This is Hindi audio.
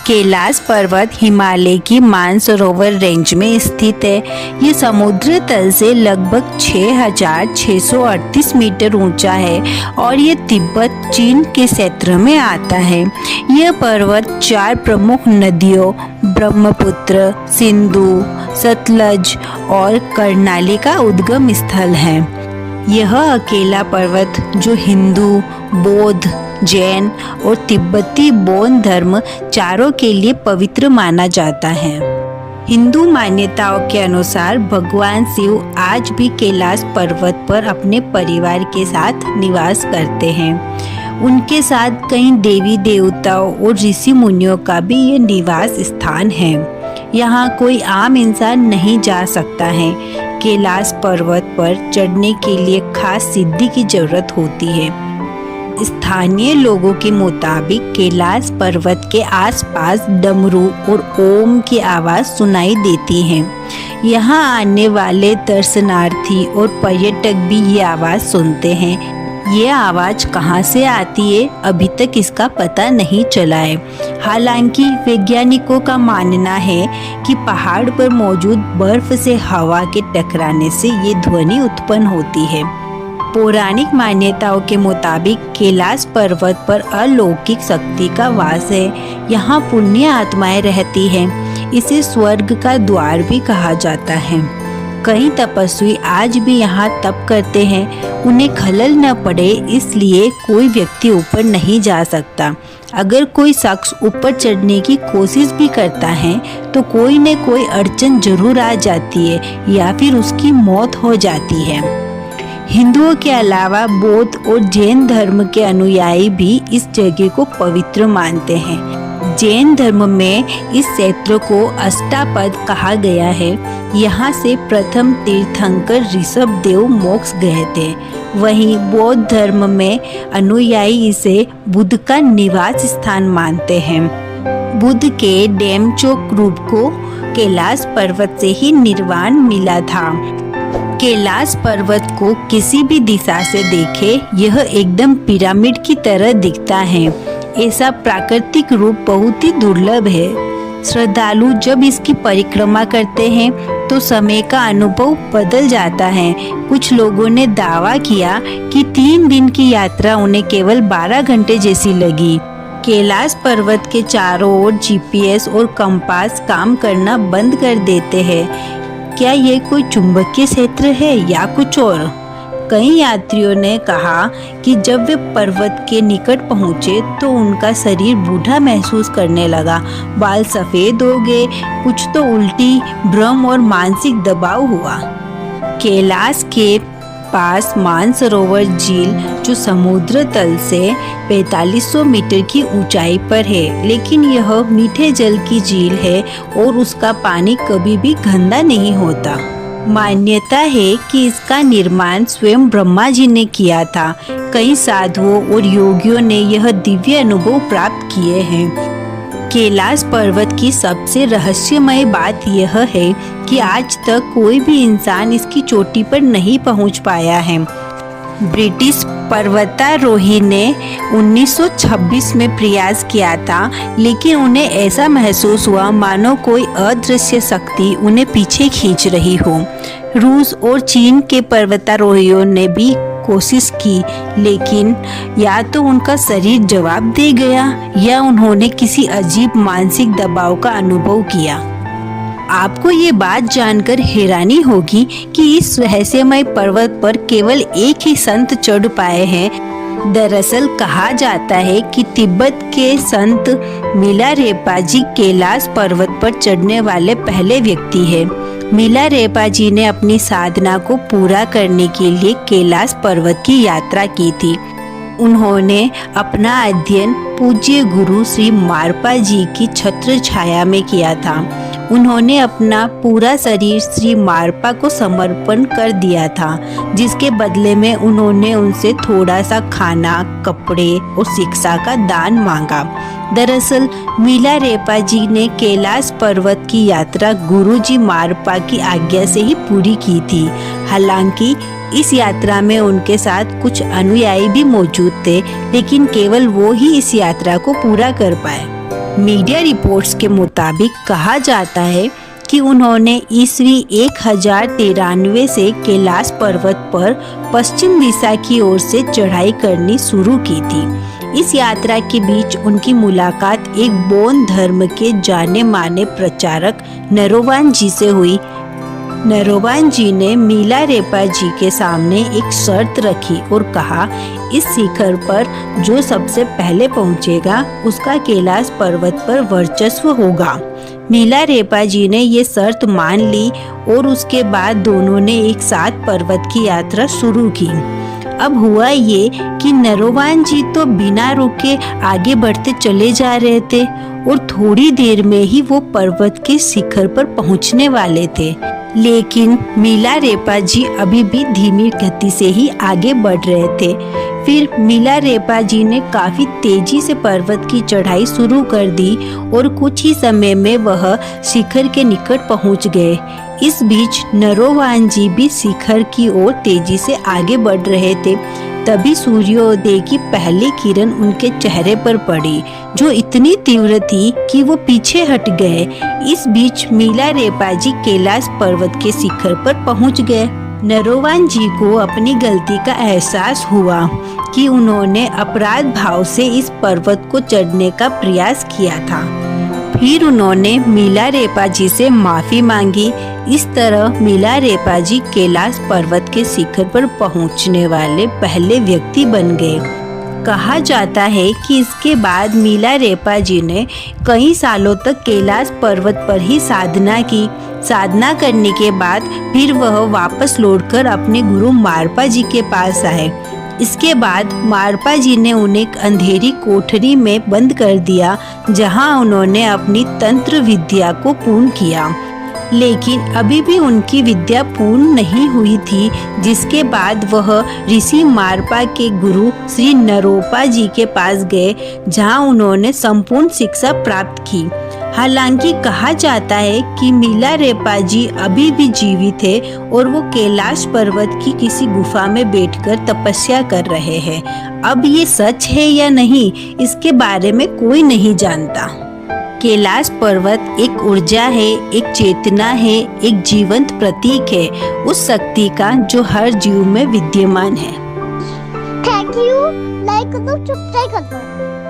कैलाश पर्वत हिमालय की मानसरोवर रेंज में स्थित है। ये समुद्र तल से लगभग 6,638 मीटर ऊंचा है और ये तिब्बत चीन के क्षेत्र में आता है। यह पर्वत 4 प्रमुख नदियों ब्रह्मपुत्र, सिंधु, सतलज और कर्णाली का उद्गम स्थल है। यह अकेला पर्वत जो हिंदू, बौद्ध, जैन और तिब्बती बौद्ध धर्म चारों के लिए पवित्र माना जाता है। हिंदू मान्यताओं के अनुसार भगवान शिव आज भी कैलाश पर्वत पर अपने परिवार के साथ निवास करते हैं। उनके साथ कई देवी देवताओं और ऋषि मुनियों का भी ये निवास स्थान है। यहाँ कोई आम इंसान नहीं जा सकता है। कैलाश पर्वत पर चढ़ने के लिए खास सिद्धि की जरूरत होती है। स्थानीय लोगों के मुताबिक कैलाश पर्वत के आसपास डमरू और ओम की आवाज सुनाई देती है। यहाँ आने वाले दर्शनार्थी और पर्यटक भी ये आवाज सुनते हैं। ये आवाज कहाँ से आती है अभी तक इसका पता नहीं चला है। हालांकि वैज्ञानिकों का मानना है कि पहाड़ पर मौजूद बर्फ से हवा के टकराने से ये ध्वनि उत्पन्न होती है। पौराणिक मान्यताओं के मुताबिक कैलाश पर्वत पर अलौकिक शक्ति का वास है। यहाँ पुण्य आत्माएं रहती हैं। इसे स्वर्ग का द्वार भी कहा जाता है। कई तपस्वी आज भी यहाँ तप करते हैं। उन्हें खलल न पड़े इसलिए कोई व्यक्ति ऊपर नहीं जा सकता। अगर कोई शख्स ऊपर चढ़ने की कोशिश भी करता है तो कोई न कोई अड़चन जरूर आ जाती है या फिर उसकी मौत हो जाती है। हिंदुओं के अलावा बौद्ध और जैन धर्म के अनुयायी भी इस जगह को पवित्र मानते हैं। जैन धर्म में इस क्षेत्र को अष्टापद कहा गया है। यहाँ से प्रथम तीर्थंकर ऋषभ देव मोक्ष गए थे। वहीं बौद्ध धर्म में अनुयायी इसे बुद्ध का निवास स्थान मानते हैं। बुद्ध के डेमचोक रूप को कैलाश पर्वत से ही निर्वाण मिला था। कैलाश पर्वत को किसी भी दिशा से देखे यह एकदम पिरामिड की तरह दिखता है। ऐसा प्राकृतिक रूप बहुत ही दुर्लभ है। श्रद्धालु जब इसकी परिक्रमा करते हैं तो समय का अनुभव बदल जाता है। कुछ लोगों ने दावा किया कि 3 दिन की यात्रा उन्हें केवल 12 घंटे जैसी लगी। कैलाश पर्वत के चारों ओर जीपीएस और कंपास काम करना बंद कर देते हैं। क्या ये कोई चुंबकीय क्षेत्र है या कुछ और? कई यात्रियों ने कहा कि जब वे पर्वत के निकट पहुंचे तो उनका शरीर बूढ़ा महसूस करने लगा। बाल सफेद हो गए, कुछ तो उल्टी, भ्रम और मानसिक दबाव हुआ। कैलाश के पास मानसरोवर झील जो समुद्र तल से 4500 मीटर की ऊंचाई पर है, लेकिन यह मीठे जल की झील है और उसका पानी कभी भी गंदा नहीं होता। मान्यता है कि इसका निर्माण स्वयं ब्रह्मा जी ने किया था। कई साधुओं और योगियों ने यह दिव्य अनुभव प्राप्त किए हैं। कैलाश पर्वत की सबसे रहस्यमय बात यह है कि आज तक कोई भी इंसान इसकी चोटी पर नहीं पहुंच पाया है। ब्रिटिश पर्वतारोही ने 1926 में प्रयास किया था, लेकिन उन्हें ऐसा महसूस हुआ मानो कोई अदृश्य शक्ति उन्हें पीछे खींच रही हो। रूस और चीन के पर्वतारोहियों ने भी कोशिश की, लेकिन या तो उनका शरीर जवाब दे गया या उन्होंने किसी अजीब मानसिक दबाव का अनुभव किया। आपको ये बात जानकर हैरानी होगी कि इस रहस्यमय पर्वत पर केवल एक ही संत चढ़ पाए हैं। दरअसल कहा जाता है कि तिब्बत के संत मिलारेपा जी कैलाश पर्वत पर चढ़ने वाले पहले व्यक्ति हैं। मिलारेपा जी ने अपनी साधना को पूरा करने के लिए कैलाश पर्वत की यात्रा की थी। उन्होंने अपना अध्ययन पूज्य गुरु श्री मारपा जी की छत्र छाया में किया था। उन्होंने अपना पूरा शरीर श्री मारपा को समर्पण कर दिया था, जिसके बदले में उन्होंने उनसे थोड़ा सा खाना, कपड़े और शिक्षा का दान मांगा। दरअसल मिलारेपा जी ने कैलाश पर्वत की यात्रा गुरुजी मारपा की आज्ञा से ही पूरी की थी। हालांकि इस यात्रा में उनके साथ कुछ अनुयायी भी मौजूद थे, लेकिन केवल वो ही इस यात्रा को पूरा कर पाए। मीडिया रिपोर्ट्स के मुताबिक कहा जाता है कि उन्होंने ईस्वी 1093 से कैलाश पर्वत पर पश्चिम दिशा की ओर से चढ़ाई करनी शुरू की थी। इस यात्रा के बीच उनकी मुलाकात एक बौद्ध धर्म के जाने माने प्रचारक नरोवान जी से हुई। नरोवान जी ने मिलारेपा जी के सामने एक शर्त रखी और कहा, इस शिखर पर जो सबसे पहले पहुंचेगा उसका कैलाश पर्वत पर वर्चस्व होगा। मिलारेपा जी ने ये शर्त मान ली और उसके बाद दोनों ने एक साथ पर्वत की यात्रा शुरू की। अब हुआ ये कि नरोवान जी तो बिना रुके आगे बढ़ते चले जा रहे थे और थोड़ी देर में ही वो पर्वत के शिखर पर पहुंचने वाले थे, लेकिन मिलारेपा जी अभी भी धीमी गति से ही आगे बढ़ रहे थे। फिर मिलारेपा जी ने काफी तेजी से पर्वत की चढ़ाई शुरू कर दी और कुछ ही समय में वह शिखर के निकट पहुंच गए। इस बीच नरोवान जी भी शिखर की ओर तेजी से आगे बढ़ रहे थे। तभी सूर्योदय की पहली किरण उनके चेहरे पर पड़ी, जो इतनी तीव्र थी कि वो पीछे हट गए। इस बीच मिलारेपा जी कैलाश पर्वत के शिखर पर पहुंच गए। नरोवान जी को अपनी गलती का एहसास हुआ कि उन्होंने अपराध भाव से इस पर्वत को चढ़ने का प्रयास किया था। फिर उन्होंने मिलारेपा जी से माफी मांगी। इस तरह मिलारेपा जी कैलाश पर्वत के शिखर पर पहुंचने वाले पहले व्यक्ति बन गए। कहा जाता है कि इसके बाद मिलारेपा जी ने कई सालों तक कैलाश पर्वत पर ही साधना की। साधना करने के बाद फिर वह वापस लौटकर अपने गुरु मारपा जी के पास आए। इसके बाद मारपा जी ने उन्हें एक अंधेरी कोठरी में बंद कर दिया, जहां उन्होंने अपनी तंत्र विद्या को पूर्ण किया। लेकिन अभी भी उनकी विद्या पूर्ण नहीं हुई थी, जिसके बाद वह ऋषि मारपा के गुरु श्री नरोपा जी के पास गए, जहां उन्होंने संपूर्ण शिक्षा प्राप्त की। हालांकि कहा जाता है कि मिलारेपा जी अभी भी जीवित है और वो कैलाश पर्वत की किसी गुफा में बैठकर तपस्या कर रहे हैं। अब ये सच है या नहीं, इसके बारे में कोई नहीं जानता। कैलाश पर्वत एक ऊर्जा है, एक चेतना है, एक जीवंत प्रतीक है उस शक्ति का जो हर जीव में विद्यमान है। Thank you. लाइक करो, सब्सक्राइब करो।